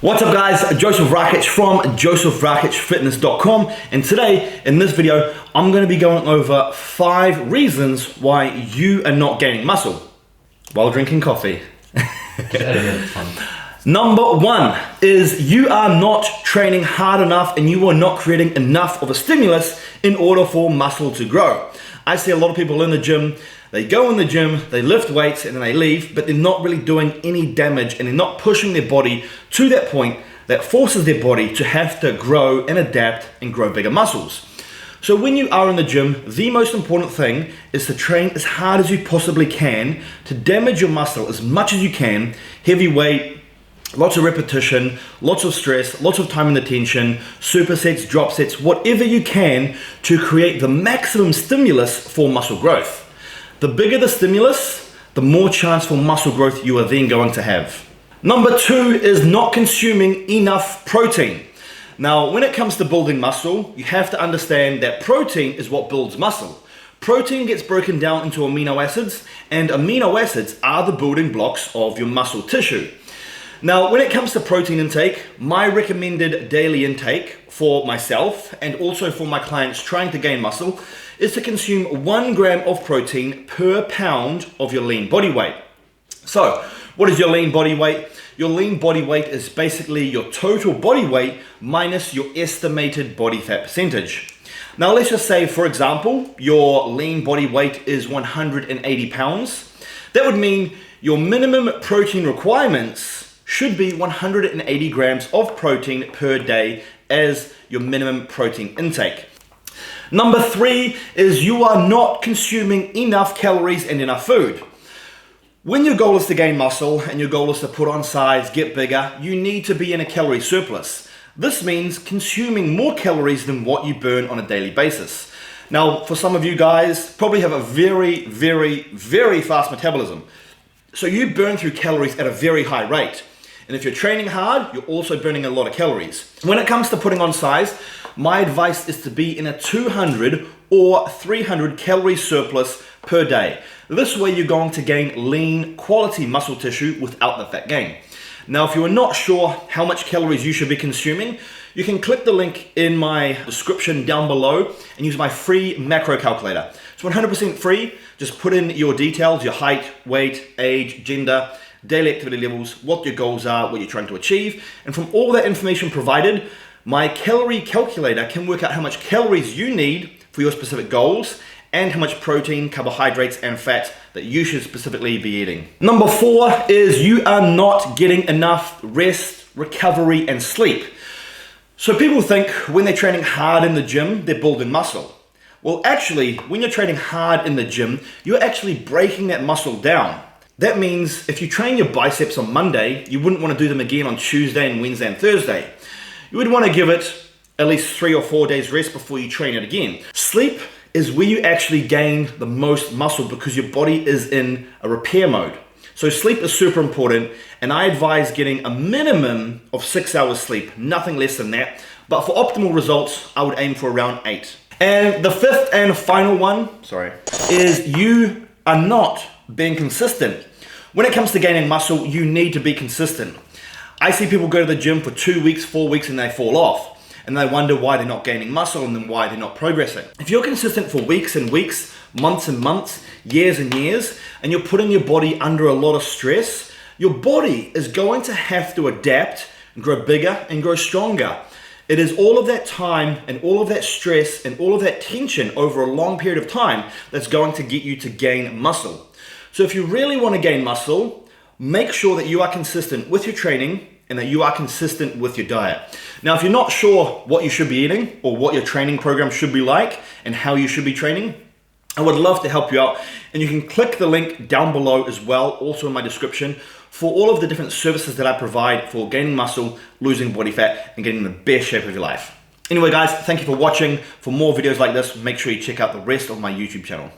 What's up guys, Joseph Rakic from josephrakicfitness.com, and today in this video I'm going to be going over 5 reasons why you are not gaining muscle while drinking coffee. Number 1 is you are not training hard enough and you are not creating enough of a stimulus in order for muscle to grow. I see a lot of people in the gym, they go in the gym, they lift weights and then they leave, but they're not really doing any damage and they're not pushing their body to that point that forces their body to have to grow and adapt and grow bigger muscles. So when you are in the gym, the most important thing is to train as hard as you possibly can to damage your muscle as much as you can, heavy weight, lots of repetition, lots of stress, lots of time and attention, supersets, drop sets, whatever you can to create the maximum stimulus for muscle growth. The bigger the stimulus, the more chance for muscle growth you are then going to have. Number 2 is not consuming enough protein. Now, when it comes to building muscle, you have to understand that protein is what builds muscle. Protein gets broken down into amino acids, and amino acids are the building blocks of your muscle tissue. Now, when it comes to protein intake, my recommended daily intake for myself and also for my clients trying to gain muscle is to consume 1 gram of protein per pound of your lean body weight. So, what is your lean body weight? Your lean body weight is basically your total body weight minus your estimated body fat percentage. Now, let's just say, for example, your lean body weight is 180 pounds. That would mean your minimum protein requirements should be 180 grams of protein per day as your minimum protein intake. Number 3 is you are not consuming enough calories and enough food. When your goal is to gain muscle and your goal is to put on size, get bigger, you need to be in a calorie surplus. This means consuming more calories than what you burn on a daily basis. Now, for some of you guys, probably have a very fast metabolism. So you burn through calories at a very high rate. And if you're training hard, you're also burning a lot of calories. When it comes to putting on size, my advice is to be in a 200 or 300 calorie surplus per day. This way you're going to gain lean, quality muscle tissue without the fat gain. Now, if you are not sure how much calories you should be consuming, you can click the link in my description down below and use my free macro calculator. It's 100% free. Just put in your details, your height, weight, age, gender, daily activity levels, what your goals are, what you're trying to achieve. And from all that information provided, my calorie calculator can work out how much calories you need for your specific goals and how much protein, carbohydrates, and fat that you should specifically be eating. Number 4 is you are not getting enough rest, recovery, and sleep. So people think when they're training hard in the gym, they're building muscle. Well, actually, when you're training hard in the gym, you're actually breaking that muscle down. That means if you train your biceps on Monday, you wouldn't want to do them again on Tuesday and Wednesday and Thursday. You would want to give it at least 3 or 4 days rest before you train it again. Sleep is where you actually gain the most muscle because your body is in a repair mode. So sleep is super important, and I advise getting a minimum of 6 hours sleep, nothing less than that. But for optimal results, I would aim for around 8. And the 5th and final one, is you are not being consistent. When it comes to gaining muscle, you need to be consistent. I see people go to the gym for 2 weeks, 4 weeks, and they fall off. And they wonder why they're not gaining muscle and then why they're not progressing. If you're consistent for weeks and weeks, months and months, years and years, and you're putting your body under a lot of stress, your body is going to have to adapt and grow bigger and grow stronger. It is all of that time and all of that stress and all of that tension over a long period of time that's going to get you to gain muscle. So if you really want to gain muscle, make sure that you are consistent with your training and that you are consistent with your diet. Now, if you're not sure what you should be eating or what your training program should be like and how you should be training, I would love to help you out. And you can click the link down below as well, also in my description, for all of the different services that I provide for gaining muscle, losing body fat, and getting the best shape of your life. Anyway, guys, thank you for watching. For more videos like this, make sure you check out the rest of my YouTube channel.